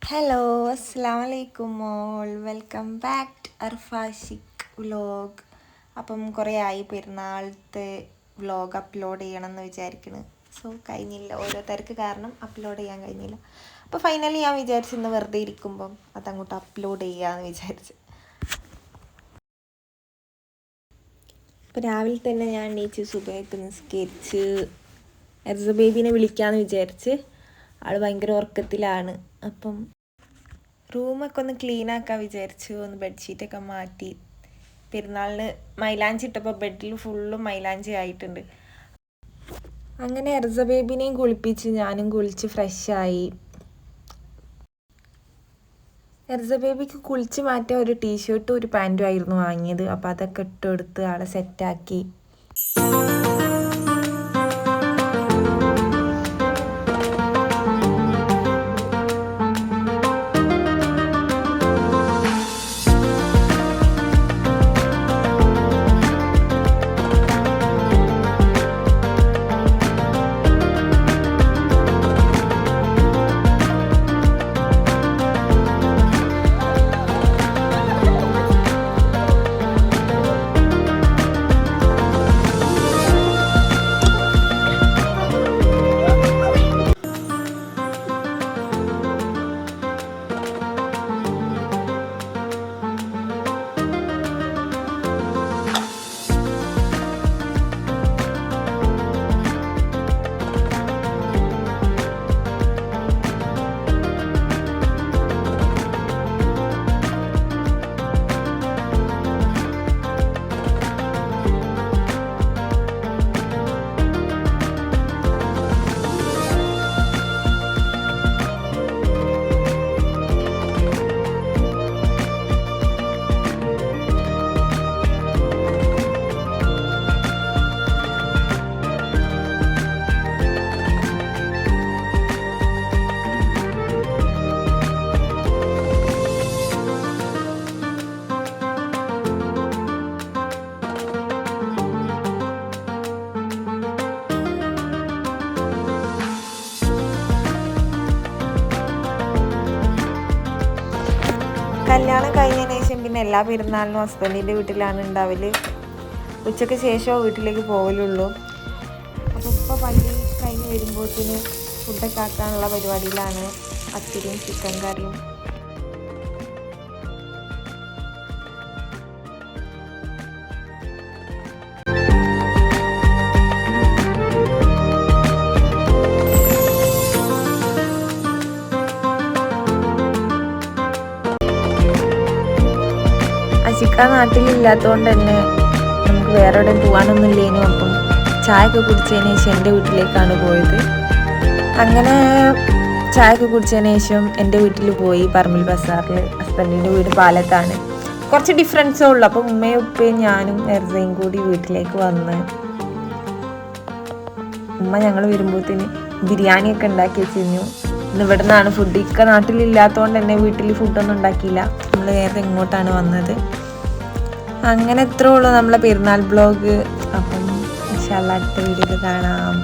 Hello അസ്സാം വലൈക്കും all welcome back to അർഫാഷിക് വ്ലോഗ്. അപ്പം കുറേ ആയി പെരുന്നാളത്തെ വ്ലോഗ് അപ്ലോഡ് ചെയ്യണം എന്ന് വിചാരിക്കുന്നു. സോ കഴിഞ്ഞില്ല, ഓരോ തിരക്ക് കാരണം അപ്ലോഡ് ചെയ്യാൻ കഴിഞ്ഞില്ല. അപ്പോൾ ഫൈനലി ഞാൻ വിചാരിച്ചു ഇന്ന് വെറുതെ ഇരിക്കുമ്പം അതങ്ങോട്ട് അപ്ലോഡ് ചെയ്യാമെന്ന് വിചാരിച്ചു. അപ്പോൾ രാവിലെ തന്നെ ഞാൻ എണീച്ച് സുബഹയൊക്കെ നിസ്കരിച്ച് എർസ ബേബീനെ വിളിക്കാമെന്ന് വിചാരിച്ച്. ആൾ ഭയങ്കര ഉറക്കത്തിലാണ്. അപ്പം റൂമൊക്കെ ഒന്ന് ക്ലീൻ ആക്കാൻ വിചാരിച്ചു. ഒന്ന് ബെഡ്ഷീറ്റൊക്കെ മാറ്റി. പെരുന്നാളിന് മൈലാഞ്ചി ഇട്ടപ്പോൾ ബെഡിൽ ഫുള്ളും മൈലാഞ്ചി ആയിട്ടുണ്ട്. അങ്ങനെ എർസ ബേബിനെയും കുളിപ്പിച്ച് ഞാനും കുളിച്ച് ഫ്രഷായി. എർസ ബേബിക്ക് കുളിച്ച് മാറ്റാൻ ഒരു ടീഷർട്ടും ഒരു പാൻറ്റും ആയിരുന്നു വാങ്ങിയത്. അപ്പോൾ അതൊക്കെ ഇട്ടെടുത്ത് ആളെ സെറ്റാക്കി. കല്യാണം കഴിഞ്ഞതിന് ശേഷം പിന്നെ എല്ലാ പെരുന്നാളിനും ഹസ്ബൻഡിൻ്റെ വീട്ടിലാണ് ഉണ്ടാവല്. ഉച്ചയ്ക്ക് ശേഷമോ വീട്ടിലേക്ക് പോകലുള്ളൂ. അപ്പോൾ ഇപ്പോൾ പള്ളി കഴിഞ്ഞ് വരുമ്പോഴത്തേന് ഫുഡൊക്കെ ആക്കാനുള്ള പരിപാടിയിലാണ്. പത്തിരിയും ചിക്കൻ കറിയും. അശിക്ക നാട്ടിലില്ലാത്തതുകൊണ്ട് തന്നെ നമുക്ക് വേറെ എവിടെയും പോകാനൊന്നും ഇല്ലേനു. അപ്പം ചായയൊക്കെ കുടിച്ചതിന് ശേഷം എൻ്റെ വീട്ടിലേക്കാണ് പോയത്. അങ്ങനെ ചായയൊക്കെ കുടിച്ചതിന് ശേഷം എൻ്റെ വീട്ടിൽ പോയി. പറമ്പിൽ ബസാറിൽ. ഹസ്ബൻഡിൻ്റെ വീട് പാലത്താണ്. കുറച്ച് ഡിഫറൻസേ ഉള്ളൂ. അപ്പം ഉമ്മയും ഉപ്പയും ഞാനും എർസയും കൂടി വീട്ടിലേക്ക് വന്ന് ഉമ്മ ഞങ്ങൾ വരുമ്പോഴത്തേന് ബിരിയാണിയൊക്കെ ഉണ്ടാക്കി വെച്ചിരുന്നു. ഇന്ന് ഇവിടെ നിന്നാണ് ഫുഡ്. ഇക്ക നാട്ടിലില്ലാത്തതുകൊണ്ട് തന്നെ വീട്ടിൽ ഫുഡൊന്നും ഉണ്ടാക്കിയില്ല. നമ്മൾ വേറെ ഇങ്ങോട്ടാണ് വന്നത്. അങ്ങനെ എത്രേ ഉള്ളൂ നമ്മളെ പെരുന്നാൾ ബ്ലോഗ്. അപ്പം ഇൻഷാ അല്ലാഹ് അടുത്ത വീഡിയോയിൽ കാണാം.